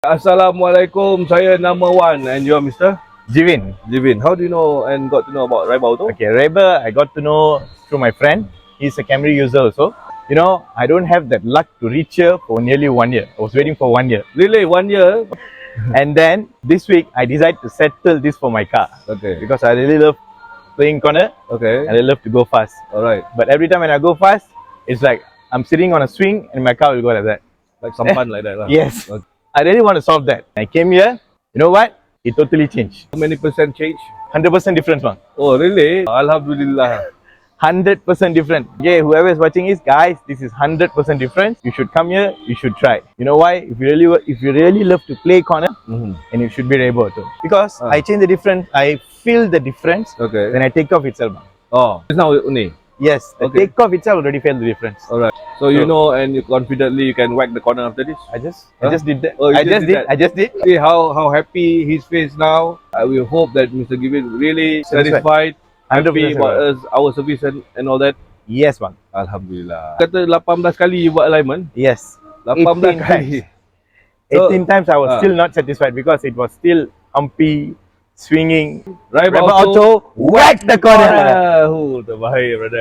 Assalamualaikum, saya number one and you are Mr. Jivin. Jivin. How do you know and got to know about Reiber Auto? Okay, Reiber, I got to know through my friend. He's a Camry user also. You know, I don't have that luck to reach here for nearly 1 year. I was waiting for 1 year. Really, 1 year? And then this week, I decided to settle this for my car. Okay. Because I really love playing corner. Okay. And I love to go fast. Alright. But every time when I go fast, it's like I'm sitting on a swing and my car will go like that. Like sampan like that lah. Yes. Okay. I really want to solve that. I came here, you know what? It totally changed. How many percent change? 100% difference, man. Oh, really? Alhamdulillah. 100% different. Yeah, whoever is watching this, guys, this is 100% different. You should come here. You should try. You know why? If you really love to play corner, and you should be Reiber Auto. Because I change the difference. I feel the difference. Okay. When I take off itself. Oh, it's now only. Yes, the Okay. take off itself already felt the difference. Alright. So you know and you confidently you can whack the corner after this. I just did that. Oh, you I just just did did. that? I just did. See how happy his face now. I will hope that Mr. Givin really satisfied, happy 100% about us, our service and all that. Yes, bang. Alhamdulillah. Kata 18 kali you buat alignment. Yes. 18 18 kali. 18 times I was still not satisfied because it was still humpy, swinging. Reiber Reiber Auto, whack the corner. Oh, terbaik, brother.